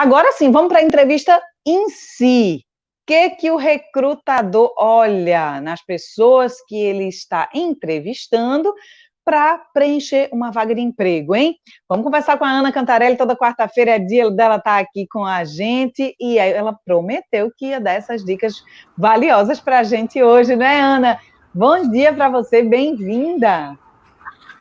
Agora sim, vamos para a entrevista em si. O que o recrutador olha nas pessoas que ele está entrevistando para preencher uma vaga de emprego, hein? Vamos conversar com a Ana Cantarelli, toda quarta-feira é dia dela estar aqui com a gente, e aí ela prometeu que ia dar essas dicas valiosas para a gente hoje, né, Ana? Bom dia para você, bem-vinda!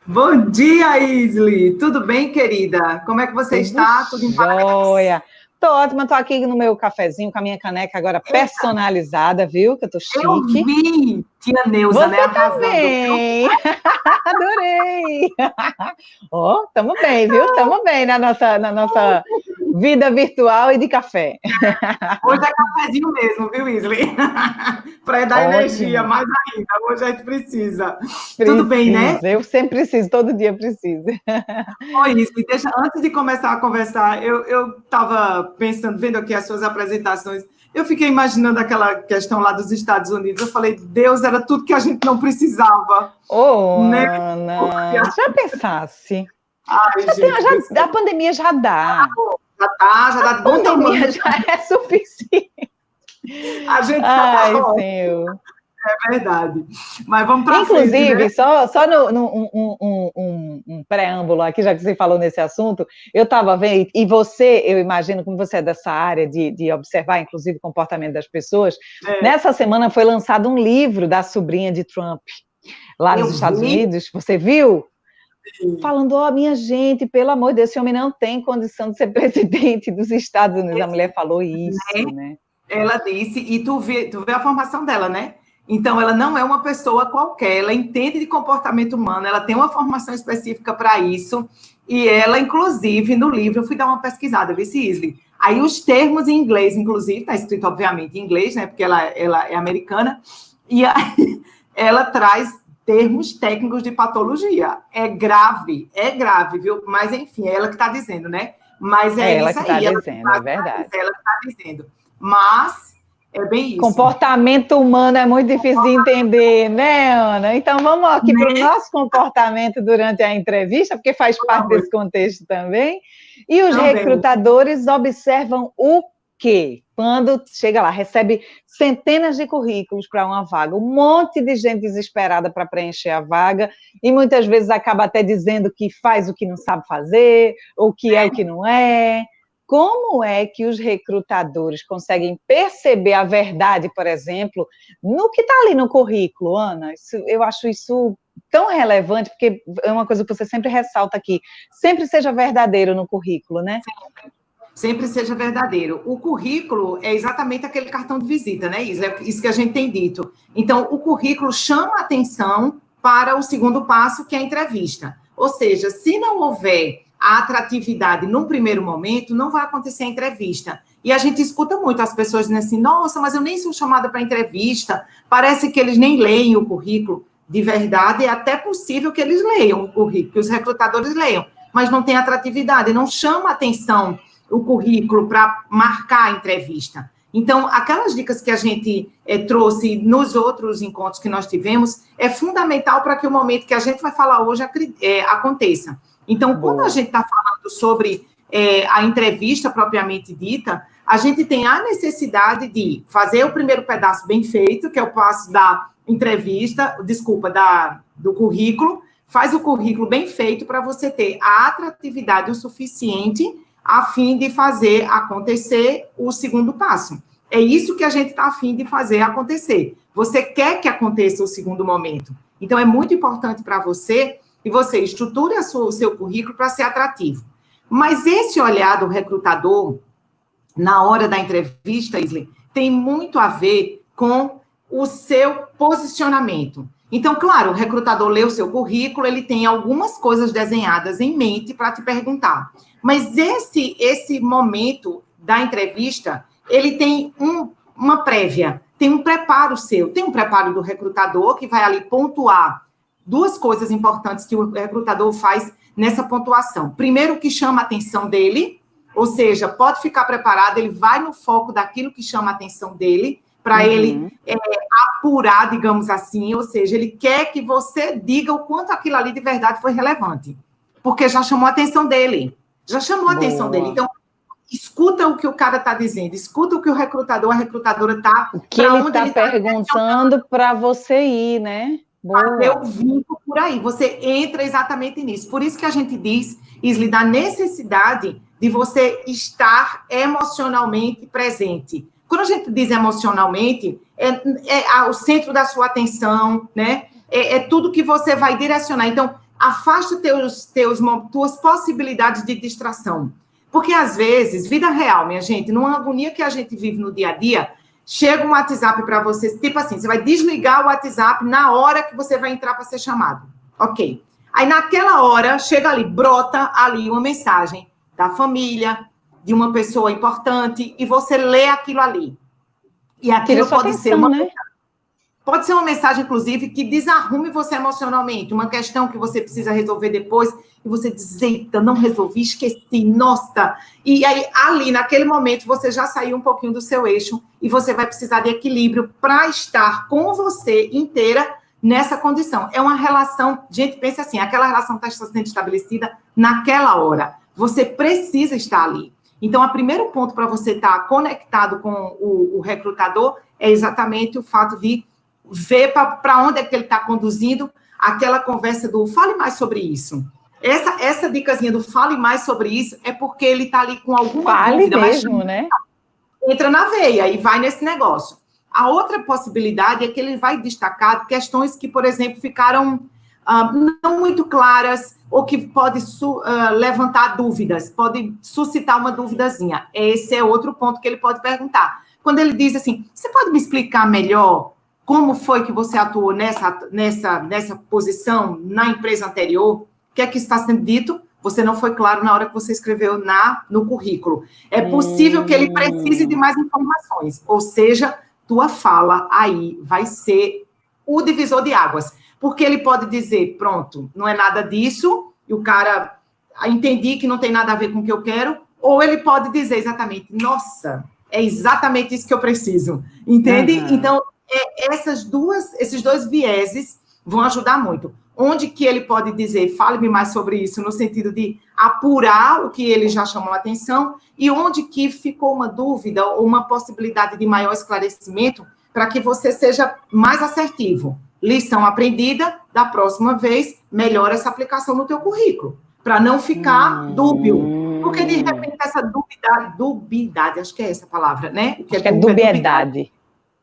Bom dia, Isli! Tudo bem, querida? Como é que você está? Tudo em paz? Joia! Tô ótima, tô aqui no meu cafezinho com a minha caneca agora personalizada, viu? Que eu tô chique. Eu vi, tia Neuza, Você né? Arrasando. também! Adorei! Ó, tamo bem, viu? Tamo bem na nossa vida virtual e de café. Hoje é cafezinho mesmo, viu, Isli? Para dar energia, Ótimo! mais ainda. Hoje a gente precisa. Tudo bem, né? Precisa, eu sempre preciso, todo dia preciso. Oi, Isli, antes de começar a conversar, eu estava pensando, vendo aqui as suas apresentações, eu fiquei imaginando aquela questão lá dos Estados Unidos. Eu falei, Deus, era tudo que a gente não precisava. Ô, Né? Ana, já pensasse? Ai, gente, A pandemia já dá. já dá de bom tamanho. A pandemia já é suficiente. A gente já Ai, tá Senhor. É verdade. Mas vamos para frente, Inclusive, né? só um preâmbulo aqui, já que você falou nesse assunto, eu estava vendo, e você, eu imagino, como você é dessa área de observar, inclusive, o comportamento das pessoas, nessa semana foi lançado um livro da sobrinha de Trump, lá nos Estados Unidos, você viu? Falando, minha gente, pelo amor de Deus, esse homem não tem condição de ser presidente dos Estados Unidos. A mulher falou isso, né? Ela disse, e tu vê a formação dela, né? Então, ela não é uma pessoa qualquer, ela entende de comportamento humano, ela tem uma formação específica para isso, e ela, inclusive, no livro, eu fui dar uma pesquisada, vi se Isli. Aí, os termos em inglês, inclusive, está escrito, obviamente, em inglês, né? Porque ela é americana, e aí ela traz termos técnicos de patologia. É grave, viu? Mas, enfim, é ela que está dizendo, né? Mas é ela isso que aí. Está dizendo, é verdade. Ela que está dizendo. Mas é bem isso. Comportamento humano é muito difícil de entender, né, Ana? Então, vamos aqui para o nosso comportamento durante a entrevista, porque faz parte desse contexto também. E os recrutadores observam o quê? Quando chega lá, recebe centenas de currículos para uma vaga, um monte de gente desesperada para preencher a vaga, e muitas vezes acaba até dizendo que faz o que não sabe fazer, ou que é o que não é. Como é que os recrutadores conseguem perceber a verdade, por exemplo, no que está ali no currículo, Ana? Eu acho isso tão relevante, porque é uma coisa que você sempre ressalta aqui, sempre seja verdadeiro no currículo, né? Sempre seja verdadeiro. O currículo é exatamente aquele cartão de visita, né, Isla? É isso que a gente tem dito. Então, o currículo chama a atenção para o segundo passo, que é a entrevista. Ou seja, se não houver a atratividade num primeiro momento, não vai acontecer a entrevista. E a gente escuta muito as pessoas dizendo assim, nossa, mas eu nem sou chamada para entrevista, parece que eles nem leem o currículo. De verdade, é até possível que eles leiam o currículo, que os recrutadores leiam, mas não tem atratividade, não chama atenção o currículo para marcar a entrevista. Então, aquelas dicas que a gente trouxe nos outros encontros que nós tivemos, é fundamental para que o momento que a gente vai falar hoje aconteça. Então, quando a gente está falando sobre a entrevista propriamente dita, a gente tem a necessidade de fazer o primeiro pedaço bem feito, que é o passo da entrevista, do currículo, faz o currículo bem feito para você ter a atratividade o suficiente a fim de fazer acontecer o segundo passo. É isso que a gente está a fim de fazer acontecer. Você quer que aconteça o segundo momento. Então, é muito importante para você que você estruture o seu currículo para ser atrativo. Mas esse olhar do recrutador, na hora da entrevista, Isli, tem muito a ver com o seu posicionamento. Então, claro, o recrutador lê o seu currículo, ele tem algumas coisas desenhadas em mente para te perguntar. Mas esse momento da entrevista, ele tem uma prévia, tem um preparo seu, tem um preparo do recrutador que vai ali pontuar duas coisas importantes que o recrutador faz nessa pontuação. Primeiro, o que chama a atenção dele, ou seja, pode ficar preparado, ele vai no foco daquilo que chama a atenção dele, para ele apurar, digamos assim, ou seja, ele quer que você diga o quanto aquilo ali de verdade foi relevante, porque já chamou a atenção dele. Já chamou a atenção dele. Então, escuta o que o cara está dizendo, escuta o que o recrutador, a recrutadora está... O que ele está perguntando para você ir, né? Fazer o vínculo por aí. Você entra exatamente nisso. Por isso que a gente diz, Isli, da necessidade de você estar emocionalmente presente. Quando a gente diz emocionalmente, é o centro da sua atenção, né? É tudo que você vai direcionar. Então, afasta tuas possibilidades de distração. Porque, às vezes, vida real, minha gente, numa agonia que a gente vive no dia a dia, chega um WhatsApp para você, tipo assim, você vai desligar o WhatsApp na hora que você vai entrar para ser chamado. Ok. Aí, naquela hora, chega ali, brota ali uma mensagem da família, de uma pessoa importante, e você lê aquilo ali. E aquilo pode ser uma... né? Pode ser uma mensagem, inclusive, que desarrume você emocionalmente, uma questão que você precisa resolver depois, e você diz, eita, não resolvi, esqueci, nossa. E aí, ali, naquele momento, você já saiu um pouquinho do seu eixo, e você vai precisar de equilíbrio para estar com você inteira nessa condição. É uma relação, gente, pensa assim, aquela relação está sendo estabelecida naquela hora. Você precisa estar ali. Então, o primeiro ponto para você estar conectado com o recrutador é exatamente o fato de ver para onde é que ele está conduzindo aquela conversa do fale mais sobre isso. Essa dicasinha do fale mais sobre isso é porque ele está ali com alguma dúvida. Mesmo, mas, né? Entra na veia e vai nesse negócio. A outra possibilidade é que ele vai destacar questões que, por exemplo, ficaram não muito claras ou que pode levantar dúvidas, pode suscitar uma duvidazinha. Esse é outro ponto que ele pode perguntar. Quando ele diz assim, você pode me explicar melhor como foi que você atuou nessa posição na empresa anterior? O que é que está sendo dito? Você não foi claro na hora que você escreveu no currículo. É possível que ele precise de mais informações. Ou seja, tua fala aí vai ser o divisor de águas. Porque ele pode dizer, pronto, não é nada disso, e o cara, entendi que não tem nada a ver com o que eu quero, ou ele pode dizer exatamente, nossa, é exatamente isso que eu preciso. Entende? Uhum. Então, esses dois vieses vão ajudar muito. Onde que ele pode dizer, fale-me mais sobre isso, no sentido de apurar o que ele já chamou a atenção, e onde que ficou uma dúvida ou uma possibilidade de maior esclarecimento para que você seja mais assertivo. Lição aprendida, da próxima vez, melhora essa aplicação no teu currículo, para não ficar dúbio. Porque, de repente, essa dubiedade, acho que é essa a palavra, né? O que é dubiedade.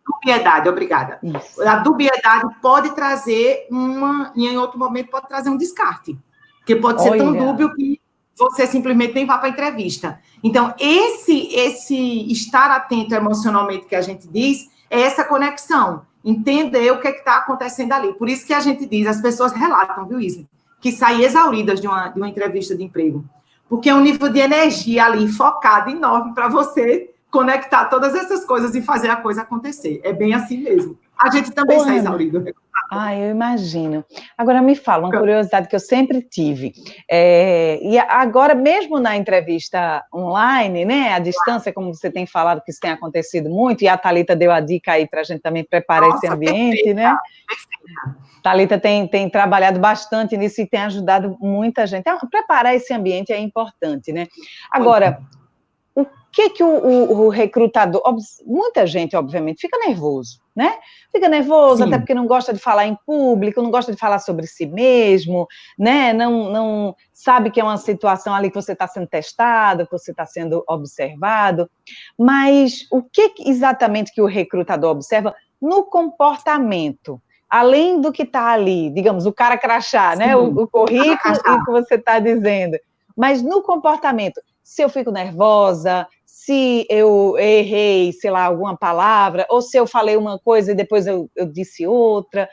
Dubiedade, obrigada. Isso. A dubiedade pode trazer e em outro momento pode trazer um descarte, porque pode ser tão dúbio que você simplesmente nem vá para a entrevista. Então, esse estar atento emocionalmente que a gente diz, é essa conexão, entender o que está acontecendo ali. Por isso que a gente diz, as pessoas relatam, viu, Isla, que saem exauridas de uma entrevista de emprego, porque é um nível de energia ali focado enorme para você conectar todas essas coisas e fazer a coisa acontecer. É bem assim mesmo. A gente também sai exaurido. Eu imagino. Agora, me fala, uma curiosidade que eu sempre tive. E agora, mesmo na entrevista online, né, à distância, como você tem falado que isso tem acontecido muito, e a Thalita deu a dica aí para a gente também preparar esse ambiente, perfeita, né? Perfeita. Thalita tem trabalhado bastante nisso e tem ajudado muita gente. Preparar esse ambiente é importante, né? Agora, o que o recrutador... Muita gente, obviamente, fica nervoso, né? Fica nervoso, sim, até porque não gosta de falar em público, não gosta de falar sobre si mesmo, né? Não sabe que é uma situação ali que você está sendo testado, que você está sendo observado. Mas o que exatamente que o recrutador observa no comportamento? Além do que está ali, digamos, o cara crachá, sim, né? O currículo e o que você está dizendo. Mas no comportamento, se eu fico nervosa, se eu errei, sei lá, alguma palavra, ou se eu falei uma coisa e depois eu disse outra,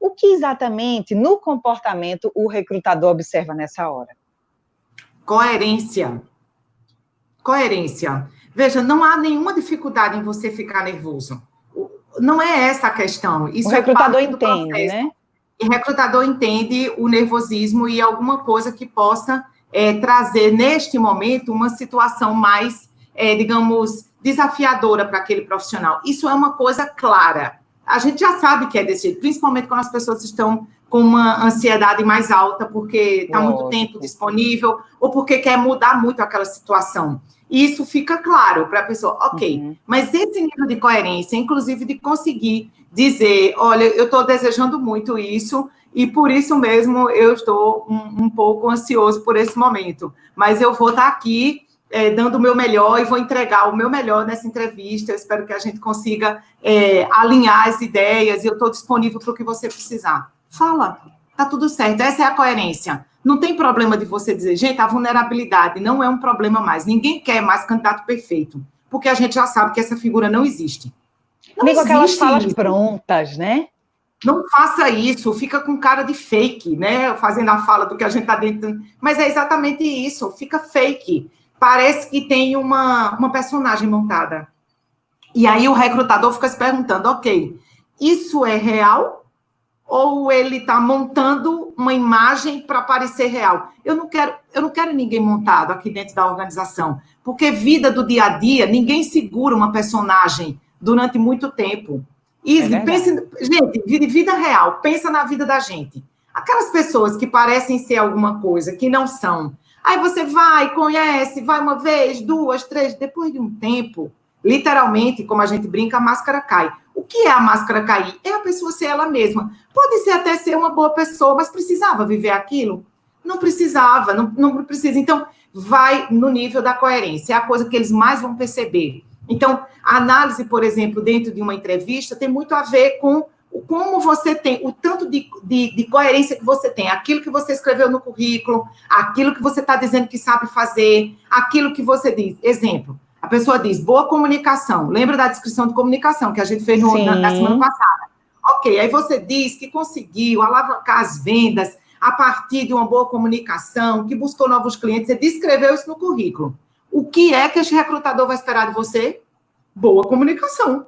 o que exatamente no comportamento o recrutador observa nessa hora? Coerência. Coerência. Veja, não há nenhuma dificuldade em você ficar nervoso. Não é essa a questão. Isso o recrutador entende, né? O recrutador entende o nervosismo e alguma coisa que possa trazer, neste momento, uma situação mais, digamos, desafiadora para aquele profissional. Isso é uma coisa clara. A gente já sabe que é desse jeito, principalmente quando as pessoas estão com uma ansiedade mais alta, porque está muito tempo disponível, ou porque quer mudar muito aquela situação. E isso fica claro para a pessoa, ok, mas esse nível de coerência, inclusive de conseguir dizer, olha, eu estou desejando muito isso, e por isso mesmo eu estou um pouco ansioso por esse momento, mas eu vou estar aqui dando o meu melhor e vou entregar o meu melhor nessa entrevista, eu espero que a gente consiga alinhar as ideias, e eu estou disponível para o que você precisar. Fala, tá tudo certo, essa é a coerência. Não tem problema de você dizer, gente, a vulnerabilidade não é um problema mais. Ninguém quer mais candidato perfeito, porque a gente já sabe que essa figura não existe. Não Nem com aquelas falas isso. prontas, né? Não faça isso, fica com cara de fake, né? Fazendo a fala do que a gente está dentro. Mas é exatamente isso, fica fake. Parece que tem uma personagem montada. E aí o recrutador fica se perguntando, ok, isso é real? Ou ele está montando uma imagem para parecer real? Eu não quero ninguém montado aqui dentro da organização, porque vida do dia a dia, ninguém segura uma personagem durante muito tempo. Gente, vida real, pensa na vida da gente. Aquelas pessoas que parecem ser alguma coisa, que não são. Aí você vai, conhece, vai uma vez, duas, três, depois de um tempo, literalmente, como a gente brinca, a máscara cai. O que é a máscara cair? É a pessoa ser ela mesma. Pode ser até ser uma boa pessoa, mas precisava viver aquilo? Não precisava, não precisa. Então, vai no nível da coerência, é a coisa que eles mais vão perceber. Então, a análise, por exemplo, dentro de uma entrevista, tem muito a ver com como você tem, o tanto de coerência que você tem, aquilo que você escreveu no currículo, aquilo que você está dizendo que sabe fazer, aquilo que você diz. Exemplo, a pessoa diz, boa comunicação. Lembra da descrição de comunicação que a gente fez na semana passada? Ok, aí você diz que conseguiu alavancar as vendas a partir de uma boa comunicação, que buscou novos clientes, você descreveu isso no currículo. O que é que esse recrutador vai esperar de você? Boa comunicação.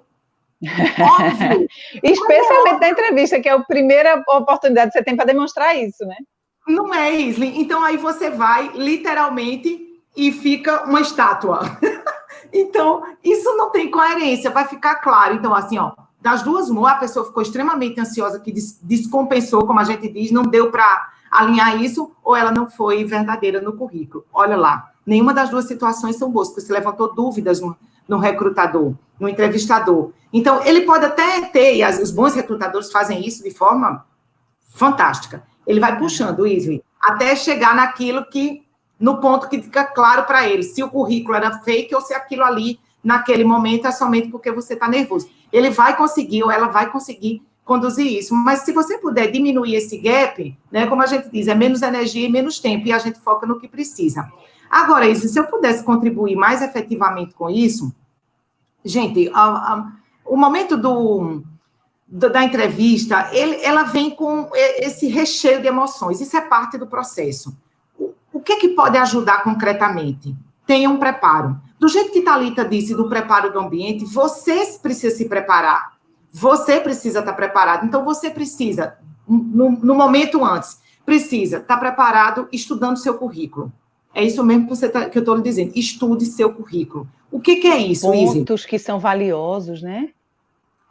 Óbvio. Especialmente na entrevista, que é a primeira oportunidade que você tem para demonstrar isso, né? Não é, Isli. Então, aí você vai, literalmente, e fica uma estátua. Então, isso não tem coerência, vai ficar claro. Então, assim, ó, das duas uma, a pessoa ficou extremamente ansiosa, que descompensou, como a gente diz, não deu para alinhar isso, ou ela não foi verdadeira no currículo. Olha lá, nenhuma das duas situações são boas, porque você levantou dúvidas no recrutador, no entrevistador. Então, ele pode até ter, e os bons recrutadores fazem isso de forma fantástica. Ele vai puxando, Isli, até chegar no ponto que fica claro para ele, se o currículo era fake ou se aquilo ali, naquele momento, é somente porque você está nervoso. Ele vai conseguir, ou ela vai conseguir conduzir isso. Mas se você puder diminuir esse gap, né, como a gente diz, é menos energia e menos tempo, e a gente foca no que precisa. Agora, Isli, se eu pudesse contribuir mais efetivamente com isso, gente, o momento da entrevista, ela vem com esse recheio de emoções, isso é parte do processo. O que pode ajudar concretamente? Tenha um preparo. Do jeito que Thalita disse, do preparo do ambiente, você precisa se preparar. Você precisa estar preparado. Então, você precisa, no momento antes, precisa estar preparado estudando seu currículo. É isso mesmo que eu estou lhe dizendo. Estude seu currículo. O que é isso, Izzy? Pontos que são valiosos, né?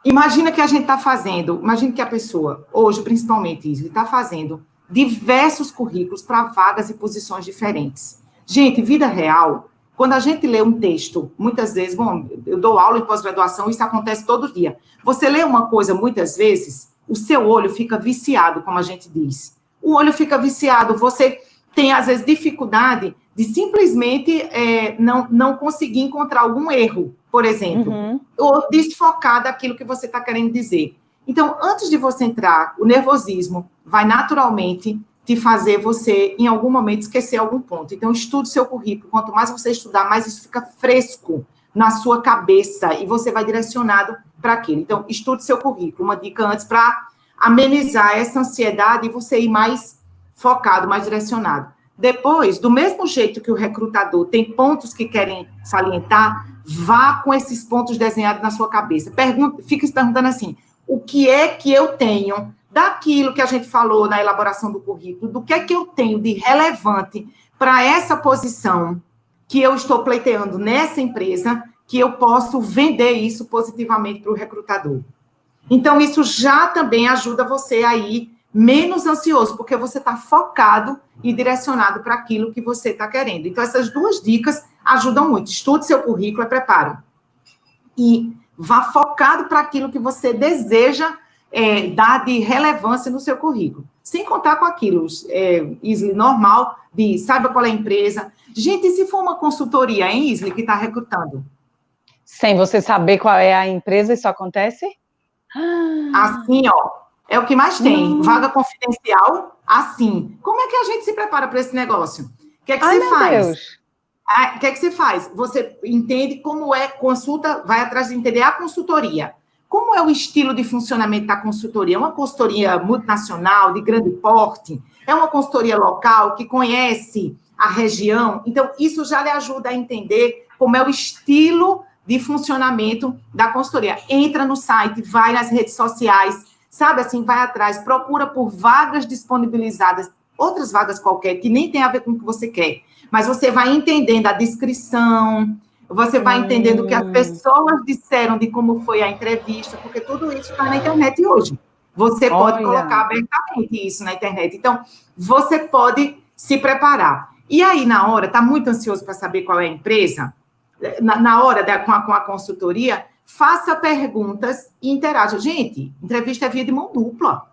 Imagina que a gente está fazendo, imagina que a pessoa, hoje principalmente, Izzy, está fazendo diversos currículos para vagas e posições diferentes. Gente, vida real, quando a gente lê um texto, muitas vezes, bom, eu dou aula em pós-graduação, isso acontece todo dia. Você lê uma coisa muitas vezes, o seu olho fica viciado, como a gente diz. O olho fica viciado, você tem, às vezes, dificuldade de simplesmente não conseguir encontrar algum erro, por exemplo, ou desfocar daquilo que você está querendo dizer. Então, antes de você entrar, o nervosismo vai naturalmente te fazer você, em algum momento, esquecer algum ponto. Então, estude seu currículo. Quanto mais você estudar, mais isso fica fresco na sua cabeça e você vai direcionado para aquilo. Então, estude seu currículo. Uma dica antes para amenizar essa ansiedade e você ir mais focado, mais direcionado. Depois, do mesmo jeito que o recrutador tem pontos que querem salientar, vá com esses pontos desenhados na sua cabeça. Fique se perguntando assim, o que é que eu tenho daquilo que a gente falou na elaboração do currículo, do que é que eu tenho de relevante para essa posição que eu estou pleiteando nessa empresa, que eu posso vender isso positivamente para o recrutador. Então, isso já também ajuda você a ir menos ansioso, porque você está focado e direcionado para aquilo que você está querendo. Então, essas duas dicas ajudam muito. Estude seu currículo, prepare. E vá focado para aquilo que você deseja dar de relevância no seu currículo. Sem contar com aquilo, Isli, normal, de saiba qual é a empresa. Gente, e se for uma consultoria, hein, Isli, que está recrutando? Sem você saber qual é a empresa, isso acontece? Assim, ó, é o que mais tem. Não. Vaga confidencial, assim. Como é que a gente se prepara para esse negócio? O que é que Ai, você meu faz? Deus. O que é que você faz? Você entende como é consulta, vai atrás de entender a consultoria. Como é o estilo de funcionamento da consultoria? É uma consultoria multinacional, de grande porte? É uma consultoria local que conhece a região? Então, isso já lhe ajuda a entender como é o estilo de funcionamento da consultoria. Entra no site, vai nas redes sociais, sabe assim, vai atrás, procura por vagas disponibilizadas, outras vagas qualquer, que nem tem a ver com o que você quer. Mas você vai entendendo a descrição, você vai entendendo o que as pessoas disseram de como foi a entrevista, porque tudo isso está na internet hoje. Você pode colocar abertamente isso na internet. Então, você pode se preparar. E aí, na hora, está muito ansioso para saber qual é a empresa? Na hora com a consultoria, faça perguntas e interaja. Gente, entrevista é via de mão dupla.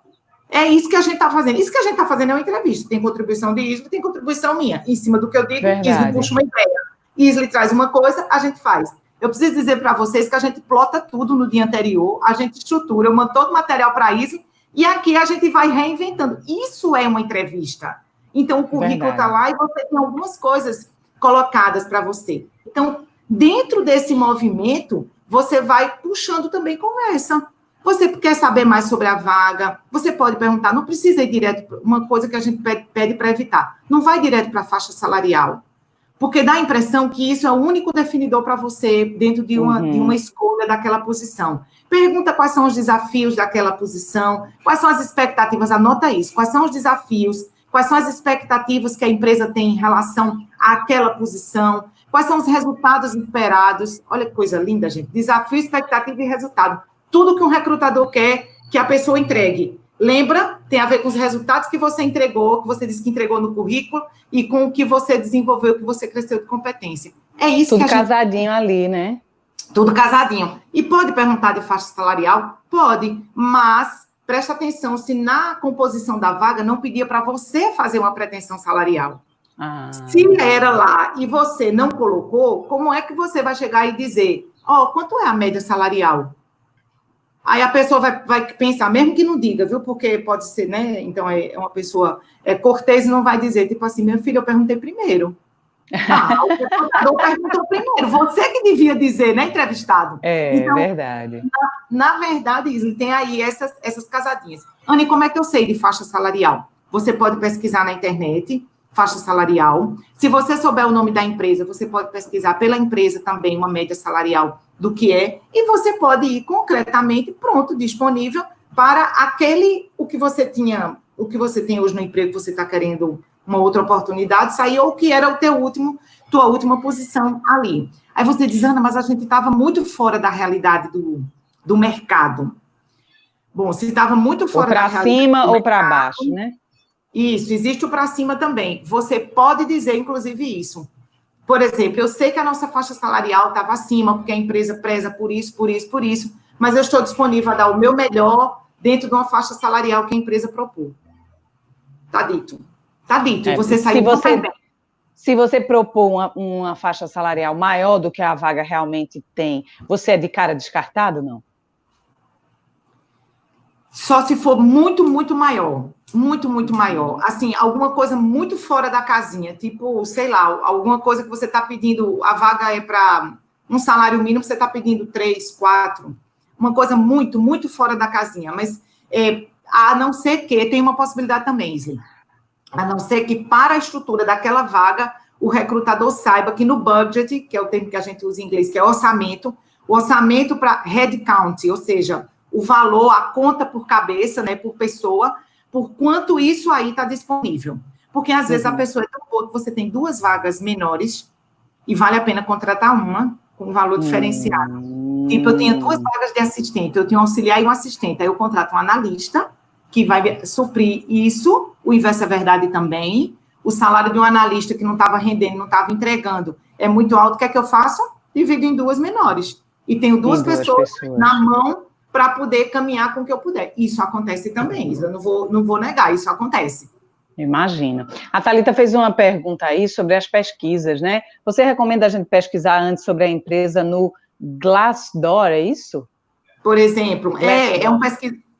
É isso que a gente está fazendo. Isso que a gente está fazendo é uma entrevista. Tem contribuição de Isli, tem contribuição minha. Em cima do que eu digo, Isli puxa uma ideia. Isli traz uma coisa, a gente faz. Eu preciso dizer para vocês que a gente plota tudo no dia anterior, a gente estrutura, eu mando todo o material para a Isli, e aqui a gente vai reinventando. Isso é uma entrevista. Então, o currículo está lá e você tem algumas coisas colocadas para você. Então, dentro desse movimento, você vai puxando também conversa. Você quer saber mais sobre a vaga? Você pode perguntar, não precisa ir direto, uma coisa que a gente pede para evitar, não vai direto para a faixa salarial, porque dá a impressão que isso é o único definidor para você dentro de uma escolha daquela posição. Pergunta quais são os desafios daquela posição, quais são as expectativas, anota isso, quais são os desafios, quais são as expectativas que a empresa tem em relação àquela posição, quais são os resultados esperados. Olha que coisa linda, gente, desafio, expectativa e resultado. Tudo que um recrutador quer que a pessoa entregue. Lembra? Tem a ver com os resultados que você entregou, que você disse que entregou no currículo, e com o que você desenvolveu, que você cresceu de competência. É isso tudo que a gente... Tudo casadinho ali, né? Tudo casadinho. E pode perguntar de faixa salarial? Pode, mas presta atenção se na composição da vaga não pedia para você fazer uma pretensão salarial. Se era lá e você não colocou, como é que você vai chegar e dizer, quanto é a média salarial? Aí a pessoa vai pensar, mesmo que não diga, viu? Porque pode ser, né? Então, é uma pessoa cortês e não vai dizer, tipo assim, meu filho, eu perguntei primeiro. O recrutador perguntou primeiro. Você que devia dizer, né, entrevistado? Então, verdade. Na verdade, Isli, tem aí essas casadinhas. Anny, como é que eu sei de faixa salarial? Você pode pesquisar na internet, faixa salarial. Se você souber o nome da empresa, você pode pesquisar pela empresa também uma média salarial do que é, e você pode ir concretamente, pronto, disponível para o que você tem hoje no emprego, que você está querendo uma outra oportunidade, sair, ou que era tua última posição ali. Aí você diz, Ana, mas a gente estava muito fora da realidade do mercado. Bom, se estava muito fora da realidade... Ou para cima ou para baixo, né? Isso, existe o para cima também. Você pode dizer, inclusive, isso. Por exemplo, eu sei que a nossa faixa salarial estava acima, porque a empresa preza por isso, mas eu estou disponível a dar o meu melhor dentro de uma faixa salarial que a empresa propôs. Está dito. Está dito. E você saiu super bem. Se você propor uma faixa salarial maior do que a vaga realmente tem, você é de cara descartado, não? Só se for muito, muito maior. Muito, muito maior. Assim, alguma coisa muito fora da casinha. Tipo, sei lá, alguma coisa que você está pedindo, a vaga é para um salário mínimo, você está pedindo 3, 4. Uma coisa muito, muito fora da casinha. Mas, a não ser que, tem uma possibilidade também, Isli. A não ser que, para a estrutura daquela vaga, o recrutador saiba que no budget, que é o termo que a gente usa em inglês, que é orçamento, o orçamento para headcount, ou seja, o valor, a conta por cabeça, né, por pessoa, por quanto isso aí está disponível. Porque, às vezes, a pessoa é tão boa que você tem 2 vagas menores e vale a pena contratar uma com um valor diferenciado. Tipo, eu tinha 2 vagas de assistente, eu tinha um auxiliar e um assistente, aí eu contrato um analista, que vai suprir isso, o inverso é verdade também. O salário de um analista que não estava rendendo, não estava entregando, é muito alto. O que é que eu faço? Divido em duas menores. E tenho duas pessoas na mão para poder caminhar com o que eu puder. Isso acontece também, Isla, não vou negar, isso acontece. Imagino. A Thalita fez uma pergunta aí sobre as pesquisas, né? Você recomenda a gente pesquisar antes sobre a empresa no Glassdoor, é isso? Por exemplo,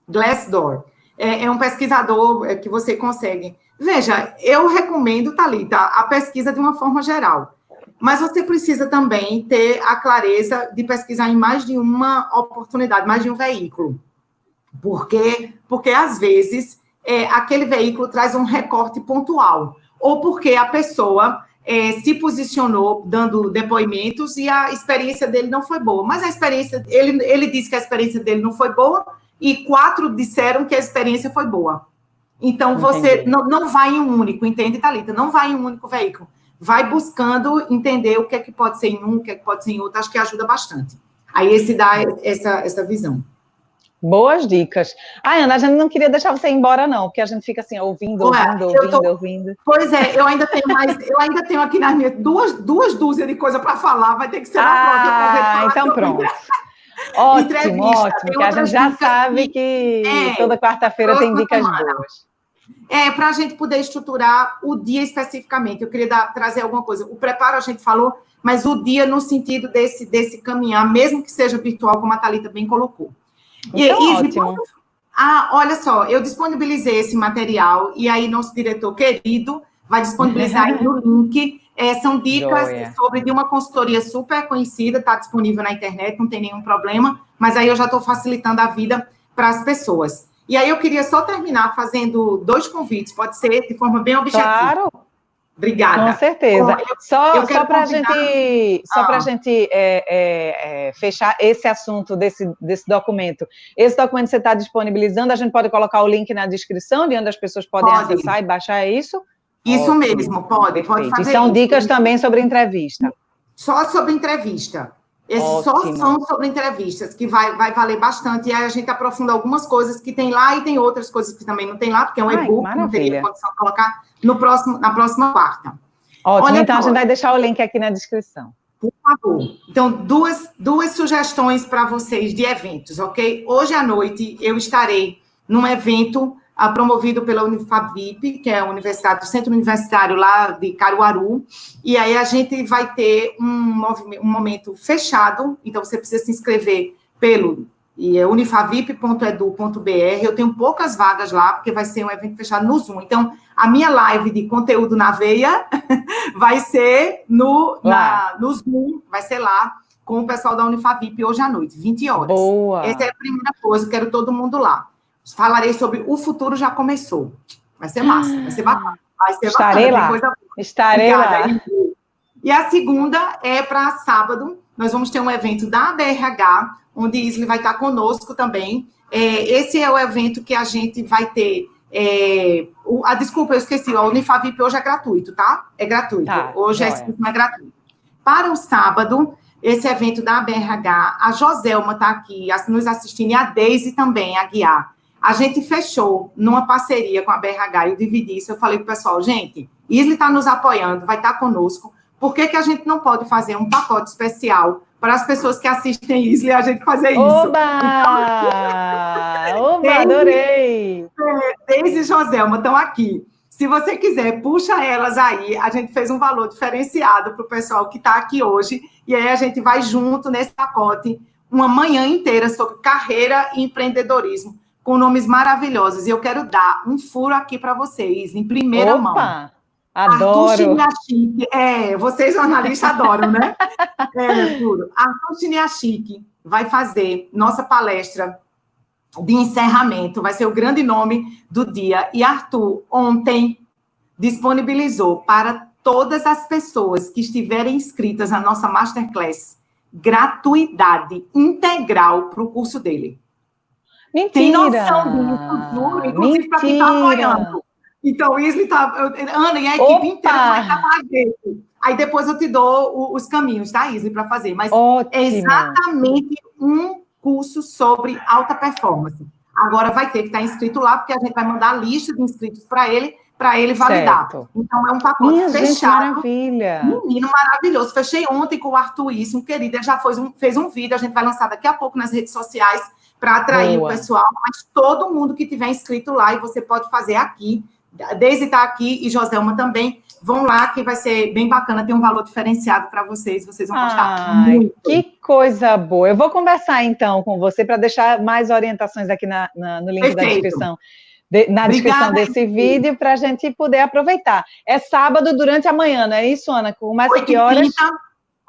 Glassdoor. É um pesquisador que você consegue. Veja, eu recomendo, Thalita, a pesquisa de uma forma geral. Mas você precisa também ter a clareza de pesquisar em mais de uma oportunidade, mais de um veículo. Porque às vezes, aquele veículo traz um recorte pontual. Ou porque a pessoa se posicionou dando depoimentos e a experiência dele não foi boa. Mas a experiência, ele disse que a experiência dele não foi boa e 4 disseram que a experiência foi boa. Então, você não vai em um único, entende, Thalita? Não vai em um único veículo. Vai buscando entender o que é que pode ser em um, o que é que pode ser em outro. Acho que ajuda bastante. Aí, esse dá essa visão. Boas dicas. Ana, a gente não queria deixar você ir embora, não, porque a gente fica assim, ouvindo. Pois é, eu ainda tenho aqui nas minhas duas dúzias de coisas para falar, vai ter que ser na próxima. Então pronto. Ótimo, que a gente já sabe que toda quarta-feira tem dicas boas. Para a gente poder estruturar o dia especificamente, eu queria trazer alguma coisa. O preparo a gente falou, mas o dia no sentido desse caminhar, mesmo que seja virtual, como a Thalita bem colocou. Ótimo. Olha só, eu disponibilizei esse material e aí nosso diretor querido vai disponibilizar aí no link. São dicas de uma consultoria super conhecida, está disponível na internet, não tem nenhum problema, mas aí eu já estou facilitando a vida para as pessoas. E aí eu queria só terminar fazendo 2 convites, pode ser de forma bem objetiva. Claro. Obrigada. Com certeza. Só para a gente fechar esse assunto desse documento. Esse documento você está disponibilizando, a gente pode colocar o link na descrição, de onde as pessoas podem acessar e baixar, é isso? Isso mesmo, pode fazer. E são dicas também sobre entrevista. Só sobre entrevista. Esses só são sobre entrevistas, que vai valer bastante. E aí a gente aprofunda algumas coisas que tem lá e tem outras coisas que também não tem lá, porque é um e-book, não teria condição de colocar na próxima quarta. Ótimo, então a gente vai deixar o link aqui na descrição. Por favor. Então, duas sugestões para vocês de eventos, ok? Hoje à noite eu estarei num evento promovido pela Unifavip, que é o Centro Universitário lá de Caruaru, e aí a gente vai ter um momento fechado, então você precisa se inscrever pelo unifavip.edu.br, eu tenho poucas vagas lá, porque vai ser um evento fechado no Zoom, então a minha live de conteúdo na veia vai ser no Zoom, vai ser lá com o pessoal da Unifavip hoje à noite, 20 horas. Boa! Essa é a primeira coisa, eu quero todo mundo lá. Falarei sobre O Futuro Já Começou. Vai ser massa, vai ser bacana. Estarei lá. Estarei lá. E a segunda é para sábado. Nós vamos ter um evento da ABRH, onde Isli vai estar conosco também. Esse é o evento que a gente vai ter. Desculpa, eu esqueci. A Unifavip hoje é gratuito, tá? É gratuito. Hoje a inscrição é gratuita. Para o sábado, esse evento da ABRH, a Joselma está aqui nos assistindo e a Deise também, a guiar. A gente fechou numa parceria com a BRH, eu dividi isso, eu falei para o pessoal, gente, Isli está nos apoiando, vai estar conosco, por que a gente não pode fazer um pacote especial para as pessoas que assistem Isli e a gente fazer isso? Oba! Oba, adorei! Deise e Joselma estão aqui. Se você quiser, puxa elas aí, a gente fez um valor diferenciado para o pessoal que está aqui hoje, e aí a gente vai junto nesse pacote, uma manhã inteira sobre carreira e empreendedorismo, com nomes maravilhosos. E eu quero dar um furo aqui para vocês, em primeira mão. Adoro! Arthur Chiniachique, vocês jornalistas adoram, né? Furo. Arthur Chiniachique vai fazer nossa palestra de encerramento, vai ser o grande nome do dia. E Arthur, ontem, disponibilizou para todas as pessoas que estiverem inscritas na nossa Masterclass, gratuidade integral para o curso dele. Mentira! Tem noção disso, juro, inclusive para quem está apoiando. Então, o Isli está... Ana e a equipe inteira vai estar com a gente. Aí depois eu te dou os caminhos, tá, Isli, para fazer. Mas é exatamente um curso sobre alta performance. agora vai ter que estar inscrito lá, porque a gente vai mandar a lista de inscritos para ele validar. Certo. Então, é um pacote fechado. Gente, maravilha. Menino maravilhoso. Fechei ontem com o Arthur Isso, um querido. Ele já fez um vídeo, a gente vai lançar daqui a pouco nas redes sociais para atrair o pessoal. Mas todo mundo que tiver inscrito lá, e você pode fazer aqui. Deise está aqui e Joselma também. Vão lá, que vai ser bem bacana. Tem um valor diferenciado para vocês. Vocês vão gostar muito. Que coisa boa. Eu vou conversar, então, com você para deixar mais orientações aqui no link da descrição. Na descrição desse vídeo, para a gente poder aproveitar. É sábado durante a manhã, não é isso, Ana? Começa que horas?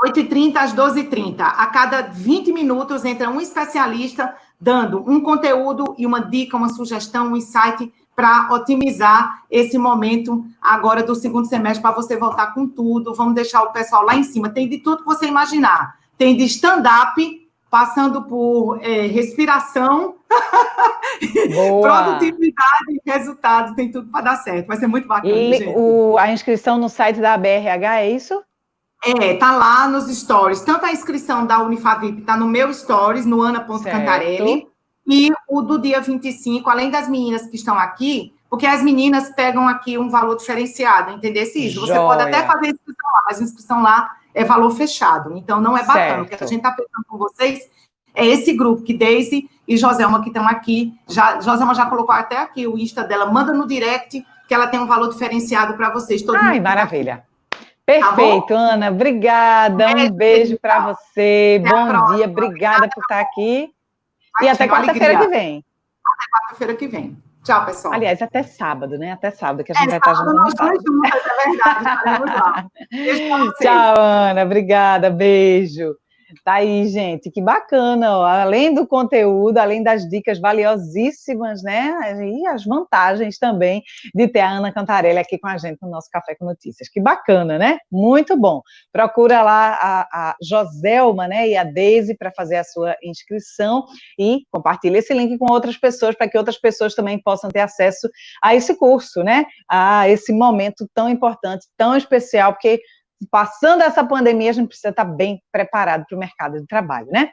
8h30 às 12h30. A cada 20 minutos entra um especialista dando um conteúdo e uma dica, uma sugestão, um insight para otimizar esse momento agora do segundo semestre, para você voltar com tudo. Vamos deixar o pessoal lá em cima. Tem de tudo que você imaginar. Tem de stand-up, passando por respiração, produtividade e resultado, tem tudo para dar certo. Vai ser muito bacana, gente. A inscrição no site da BRH, é isso? Tá lá nos stories. Tanto a inscrição da Unifavip está no meu stories, no ana.cantarelli, e o do dia 25, além das meninas que estão aqui, porque as meninas pegam aqui um valor diferenciado, entendeu? Isso. Você pode até fazer inscrição lá, mas a inscrição lá é valor fechado, então não é bacana. O que a gente está pensando com vocês é esse grupo que Deise e Joselma que estão aqui. Joselma já colocou até aqui o Insta dela, manda no direct que ela tem um valor diferenciado para vocês. Maravilha. Perfeito, tá, Ana, obrigada, um beijo para você, bom dia, obrigada por estar aqui. E até quarta-feira que vem. Até quarta-feira que vem. Tchau, pessoal. Aliás, até sábado, né? Até sábado, que a gente vai estar junto. É verdade, estaremos lá. Beijo pra vocês. Tchau, Ana, obrigada, beijo. Tá aí, gente, que bacana, ó. Além do conteúdo, além das dicas valiosíssimas, né, e as vantagens também de ter a Ana Cantarelli aqui com a gente no nosso Café com Notícias, que bacana, né, muito bom. Procura lá a Joselma, né, e a Deise para fazer a sua inscrição e compartilha esse link com outras pessoas, para que outras pessoas também possam ter acesso a esse curso, né, a esse momento tão importante, tão especial, porque passando essa pandemia, a gente precisa estar bem preparado para o mercado de trabalho, né?